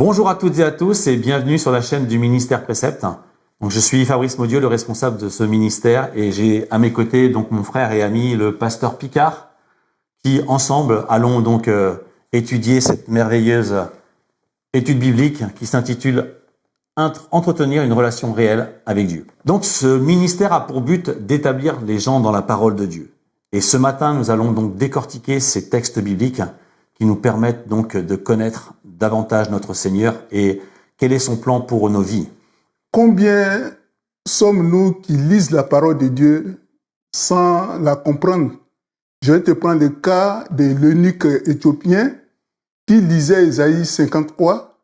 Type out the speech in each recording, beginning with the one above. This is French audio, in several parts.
Bonjour à toutes et à tous et bienvenue sur la chaîne du ministère Précepte. Donc, je suis Fabrice Maudieu, le responsable de ce ministère, et j'ai à mes côtés donc mon frère et ami, le pasteur Picard, qui ensemble allons donc étudier cette merveilleuse étude biblique qui s'intitule Entretenir une relation réelle avec Dieu. Donc ce ministère a pour but d'établir les gens dans la parole de Dieu. Et ce matin, nous allons donc décortiquer ces textes bibliques qui nous permettent donc de connaître davantage notre Seigneur et quel est son plan pour nos vies. Combien sommes-nous qui lisent la parole de Dieu sans la comprendre? Je vais te prendre le cas de l'eunuque éthiopien qui lisait Ésaïe 53,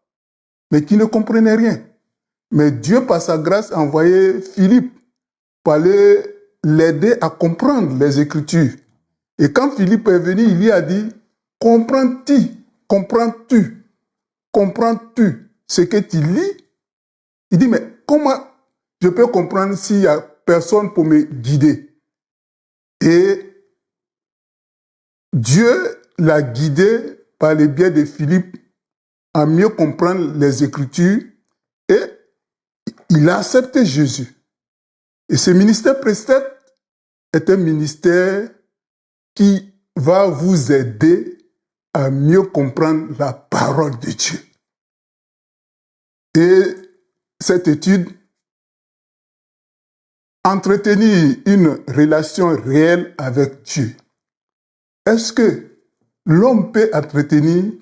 mais qui ne comprenait rien. Mais Dieu, par sa grâce, a envoyé Philippe pour aller l'aider à comprendre les Écritures. Et quand Philippe est venu, il lui a dit, comprends-tu ce que tu lis? Il dit, mais comment je peux comprendre s'il n'y a personne pour me guider? Et Dieu l'a guidé par le biais de Philippe à mieux comprendre les Écritures et il a accepté Jésus. Et ce ministère Précepte est un ministère qui va vous aider à mieux comprendre la parole de Dieu. Et cette étude, entretenir une relation réelle avec Dieu. Est-ce que l'homme peut entretenir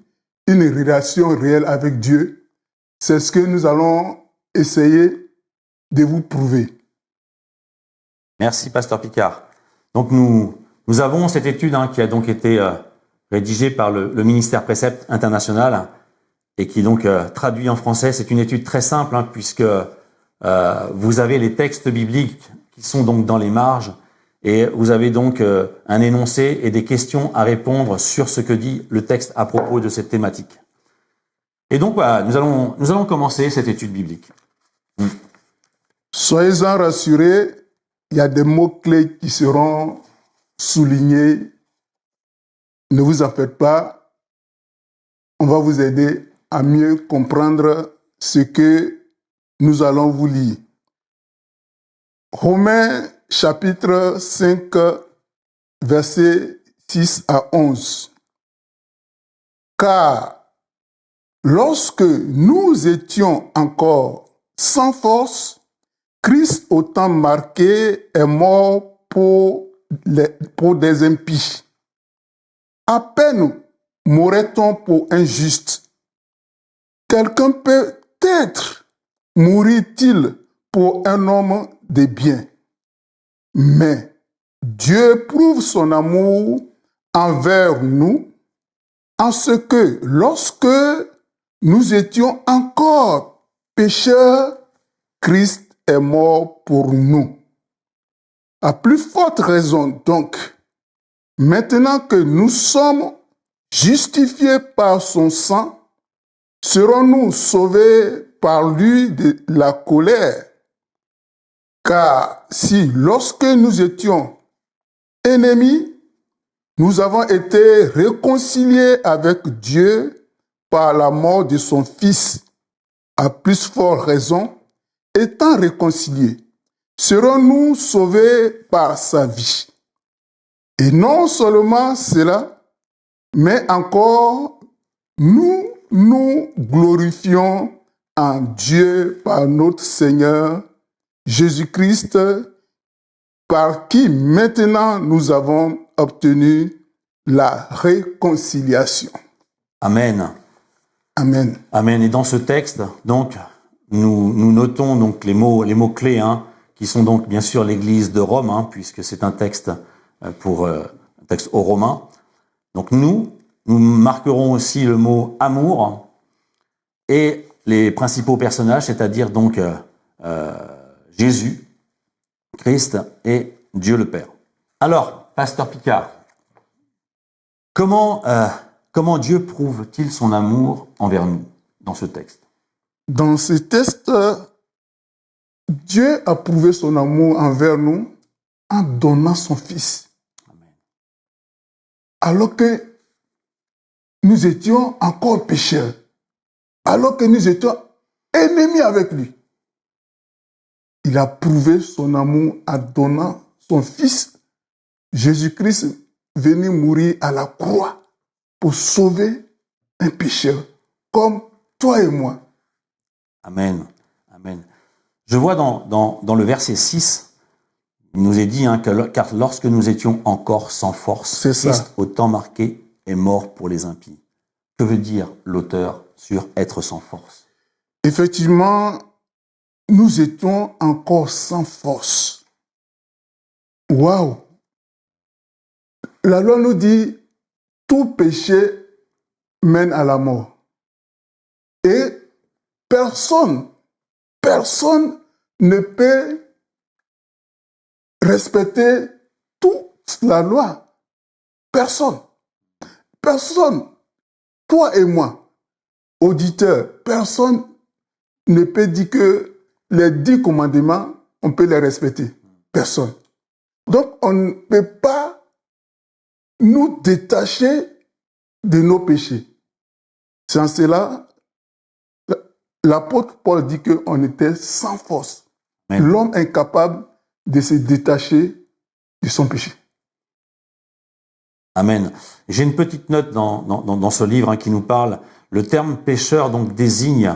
une relation réelle avec Dieu? C'est ce que nous allons essayer de vous prouver. Merci, pasteur Picard. Donc nous avons cette étude qui a donc été rédigée par le ministère Précepte International et qui donc traduit en français. C'est une étude très simple puisque vous avez les textes bibliques qui sont donc dans les marges et vous avez donc un énoncé et des questions à répondre sur ce que dit le texte à propos de cette thématique. Et donc voilà, nous allons commencer cette étude biblique. Soyez-en rassurés, il y a des mots-clés qui seront soulignés. Ne vous en faites pas. On va vous aider à mieux comprendre ce que nous allons vous lire. Romains chapitre 5, versets 6 à 11. Car lorsque nous étions encore sans force, Christ, au temps marqué, est mort pour des impies. À peine mourrait-on pour un juste. Quelqu'un peut-être mourit-il pour un homme de bien. Mais Dieu prouve son amour envers nous en ce que lorsque nous étions encore pécheurs, Christ est mort pour nous. À plus forte raison donc, maintenant que nous sommes justifiés par son sang, serons-nous sauvés par lui de la colère? Car si lorsque nous étions ennemis, nous avons été réconciliés avec Dieu par la mort de son Fils, à plus forte raison, étant réconciliés, serons-nous sauvés par sa vie. Et non seulement cela, mais encore nous nous glorifions en Dieu par notre Seigneur Jésus-Christ, par qui maintenant nous avons obtenu la réconciliation. Amen. Amen. Amen. Et dans ce texte, donc, nous notons donc les mots clés, qui sont donc bien sûr l'Église de Rome, puisque c'est un texte un texte aux Romains. Donc nous marquerons aussi le mot amour et les principaux personnages, c'est-à-dire donc Jésus, Christ et Dieu le Père. Alors, pasteur Picard, comment Dieu prouve-t-il son amour envers nous dans ce texte? Dans ce texte, Dieu a prouvé son amour envers nous en donnant son Fils. Amen. Alors que nous étions encore pécheurs. alors que nous étions ennemis avec lui, il a prouvé son amour en donnant son Fils, Jésus-Christ, venu mourir à la croix pour sauver un pécheur comme toi et moi. Amen. Amen. Je vois dans le verset 6, il nous est dit car lorsque nous étions encore sans force, Christ, au temps marqué, est mort pour les impies. Que veut dire l'auteur sur être sans force? Effectivement, nous étions encore sans force. Waouh! La loi nous dit tout péché mène à la mort. Et personne ne peut respecter toute la loi. Personne. Toi et moi, auditeurs, personne ne peut dire que les 10 commandements, on peut les respecter. Personne. Donc, on ne peut pas nous détacher de nos péchés. Sans cela, l'apôtre Paul dit qu'on était sans force. Amen. L'homme incapable de se détacher de son péché. Amen. J'ai une petite note dans ce livre qui nous parle. Le terme pécheur donc désigne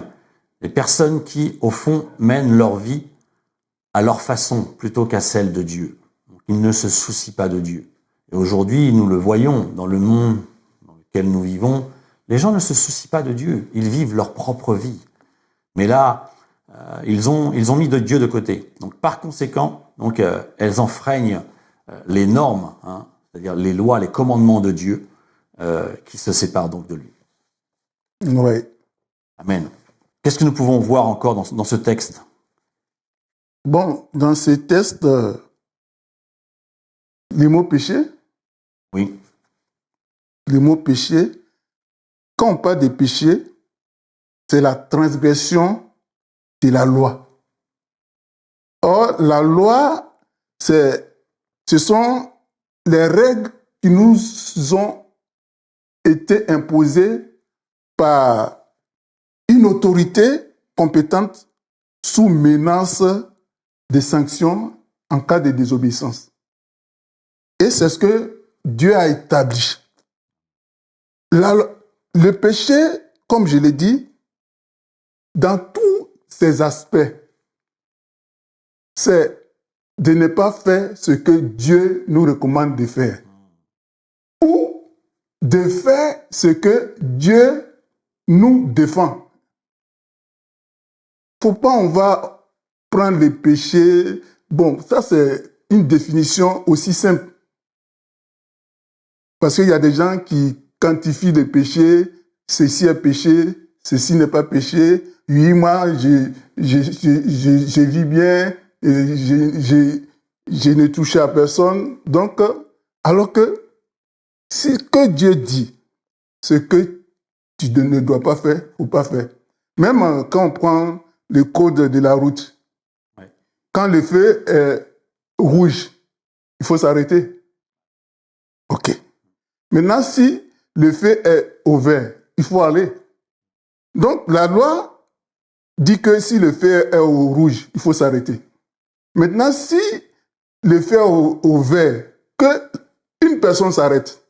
les personnes qui, au fond, mènent leur vie à leur façon plutôt qu'à celle de Dieu. Donc, ils ne se soucient pas de Dieu. Et aujourd'hui, nous le voyons dans le monde dans lequel nous vivons, les gens ne se soucient pas de Dieu. Ils vivent leur propre vie. Mais là, ils ont mis de Dieu de côté. Donc, par conséquent, elles enfreignent les normes, c'est-à-dire les lois, les commandements de Dieu, qui se séparent donc de lui. Oui. Amen. Qu'est-ce que nous pouvons voir encore dans ce texte? Bon, dans ce texte, les mots péché. Oui. Le mot péché, quand on parle de péché, c'est la transgression de la loi. Or, la loi, ce sont les règles qui nous ont été imposées par une autorité compétente sous menace de sanctions en cas de désobéissance. Et c'est ce que Dieu a établi. Le péché, comme je l'ai dit, dans tous ses aspects, c'est de ne pas faire ce que Dieu nous recommande de faire. Ou de faire ce que Dieu nous défend. Faut pas on va prendre les péchés. Bon, ça c'est une définition aussi simple. Parce qu'il y a des gens qui quantifient les péchés, ceci est péché, ceci n'est pas péché. Oui, moi, je vis bien, je ne touche à personne. Donc, alors que ce que Dieu dit, ce que tu ne dois pas faire, il ne faut pas faire. Même quand on prend le code de la route, ouais. Quand le feu est rouge, il faut s'arrêter. OK. Maintenant, si le feu est au vert, il faut aller. Donc, la loi dit que si le feu est au rouge, il faut s'arrêter. Maintenant, si le feu est au vert, qu'une personne s'arrête,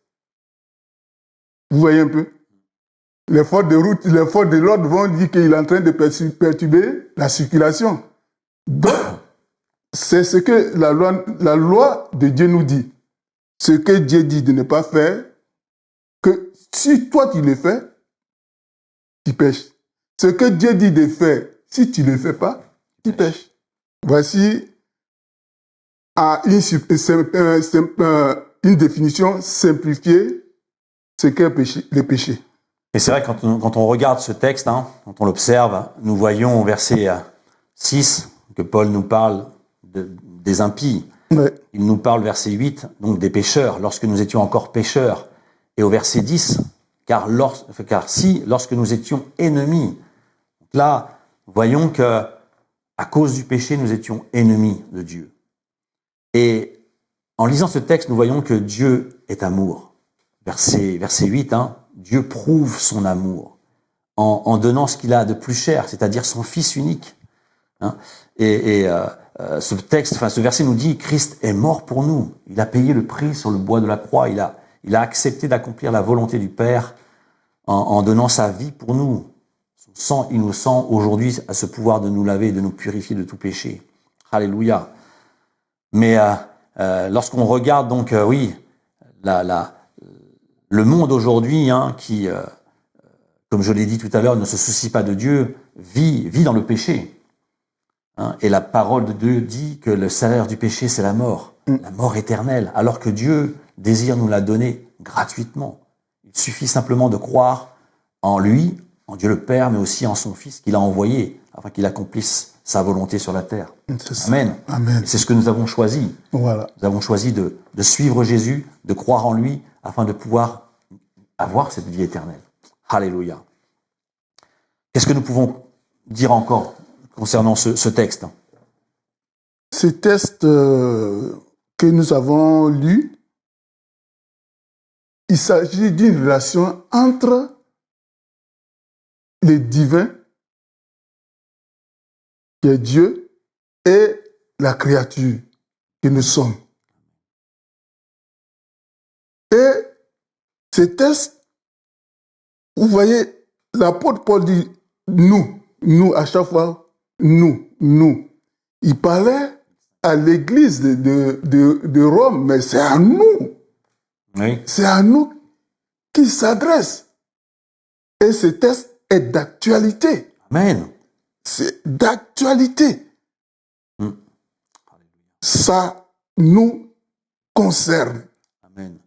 vous voyez un peu? Les forces de route, les forces de l'ordre vont dire qu'il est en train de perturber la circulation. Donc, c'est ce que la loi de Dieu nous dit. Ce que Dieu dit de ne pas faire, que si toi tu le fais, tu pêches. Ce que Dieu dit de faire, si tu ne le fais pas, tu pêches. Voici une définition simplifiée, ce qu'est le péché. Et c'est vrai, quand on regarde ce texte, quand on l'observe, nous voyons au verset 6 que Paul nous parle des impies. Ouais. Il nous parle, verset 8, donc des pécheurs, lorsque nous étions encore pécheurs. Et au verset 10, car si, lorsque nous étions ennemis. Donc là, voyons que à cause du péché, nous étions ennemis de Dieu. Et en lisant ce texte, nous voyons que Dieu est amour. Verset 8, Dieu prouve son amour en donnant ce qu'il a de plus cher, c'est-à-dire son Fils unique. Hein. Ce texte, enfin ce verset nous dit, Christ est mort pour nous. Il a payé le prix sur le bois de la croix. Il a accepté d'accomplir la volonté du Père en donnant sa vie pour nous. Son sang innocent aujourd'hui a ce pouvoir de nous laver et de nous purifier de tout péché. Alléluia. Mais lorsqu'on regarde donc, oui, le monde aujourd'hui, hein, qui, comme je l'ai dit tout à l'heure, ne se soucie pas de Dieu, vit dans le péché. Hein, et la parole de Dieu dit que le salaire du péché, c'est la mort éternelle, alors que Dieu désire nous la donner gratuitement. Il suffit simplement de croire en lui, en Dieu le Père, mais aussi en son Fils qu'il a envoyé, afin qu'il accomplisse sa volonté sur la terre. Amen. Amen. Et c'est ce que nous avons choisi. Voilà. Nous avons choisi de suivre Jésus, de croire en lui, afin de pouvoir avoir cette vie éternelle. Alléluia. Qu'est-ce que nous pouvons dire encore concernant ce texte? Ce texte que nous avons lu, il s'agit d'une relation entre le divin, qui est Dieu, et la créature que nous sommes. Et ce texte, vous voyez, l'apôtre Paul dit nous, à chaque fois, nous. Il parlait à l'église de Rome, mais c'est à nous. Oui. C'est à nous qu'il s'adresse. Et ce texte est d'actualité. Amen. C'est d'actualité. Ça nous concerne. Amen.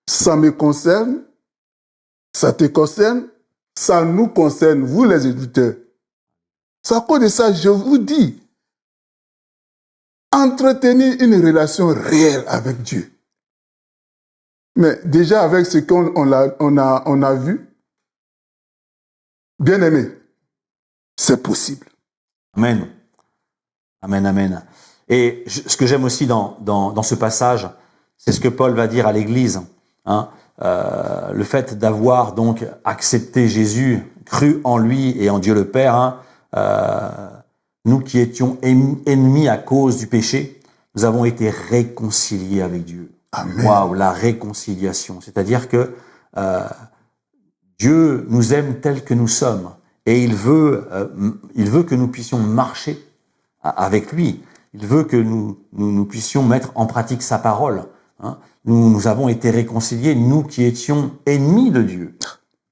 Ça me concerne, ça te concerne, ça nous concerne, vous les éditeurs. C'est à cause de ça, je vous dis, entretenir une relation réelle avec Dieu. Mais déjà avec ce qu'on a vu, bien aimé, c'est possible. Amen. Amen, amen. Et ce que j'aime aussi dans ce passage, c'est ce que Paul va dire à l'Église. Hein, le fait d'avoir donc accepté Jésus, cru en lui et en Dieu le Père, hein, nous qui étions ennemis à cause du péché, nous avons été réconciliés avec Dieu. Waouh, la réconciliation. C'est-à-dire que Dieu nous aime tels que nous sommes et il veut que nous puissions marcher avec lui. Il veut que nous puissions mettre en pratique sa parole. Hein. Nous avons été réconciliés, nous qui étions ennemis de Dieu,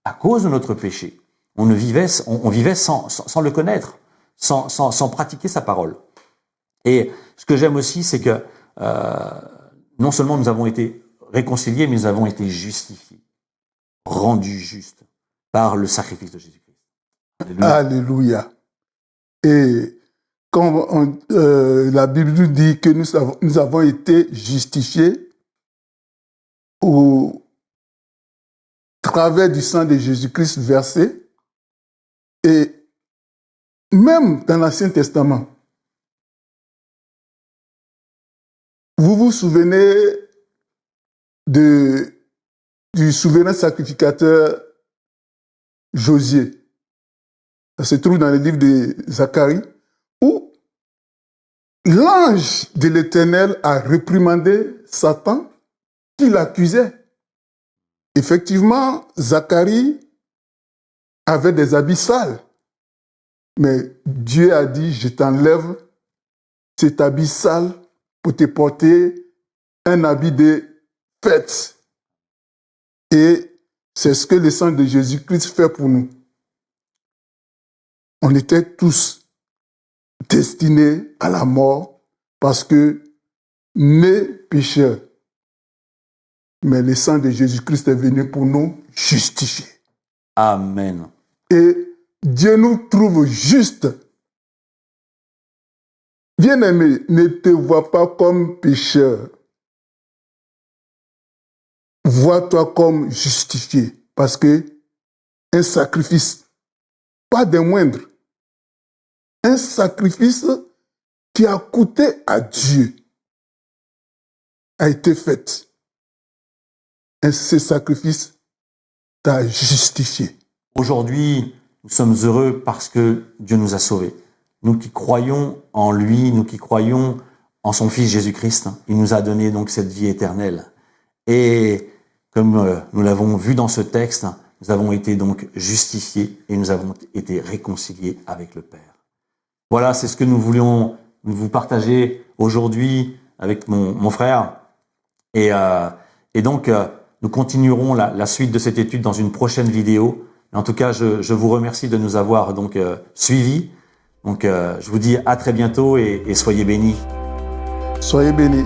à cause de notre péché. On vivait sans le connaître, sans pratiquer sa parole. Et ce que j'aime aussi, c'est que non seulement nous avons été réconciliés, mais nous avons été justifiés, rendus justes par le sacrifice de Jésus-Christ. Alléluia. Alléluia. Et quand la Bible nous dit que nous avons été justifiés au travers du sang de Jésus-Christ versé, et même dans l'Ancien Testament, vous vous souvenez du souverain sacrificateur Josué. Ça se trouve dans le livre de Zacharie, où l'ange de l'Éternel a réprimandé Satan qui l'accusait. Effectivement, Zacharie avait des habits sales, mais Dieu a dit, je t'enlève cet habit sale pour te porter un habit de fête. Et c'est ce que le sang de Jésus-Christ fait pour nous. On était tous destinés à la mort parce que nés pécheurs. Mais le sang de Jésus-Christ est venu pour nous justifier. Amen. Et Dieu nous trouve justes. Bien-aimé, ne te vois pas comme pécheur. Vois-toi comme justifié. Parce que un sacrifice, pas des moindres, un sacrifice qui a coûté à Dieu a été fait. Et ce sacrifice t'a justifié. Aujourd'hui, nous sommes heureux parce que Dieu nous a sauvés. Nous qui croyons en lui, nous qui croyons en son Fils Jésus-Christ, il nous a donné donc cette vie éternelle. Et comme nous l'avons vu dans ce texte, nous avons été donc justifiés et nous avons été réconciliés avec le Père. Voilà, c'est ce que nous voulions vous partager aujourd'hui avec mon frère. Et donc, nous continuerons la suite de cette étude dans une prochaine vidéo. En tout cas, je vous remercie de nous avoir donc suivis. Donc, je vous dis à très bientôt et soyez bénis. Soyez bénis.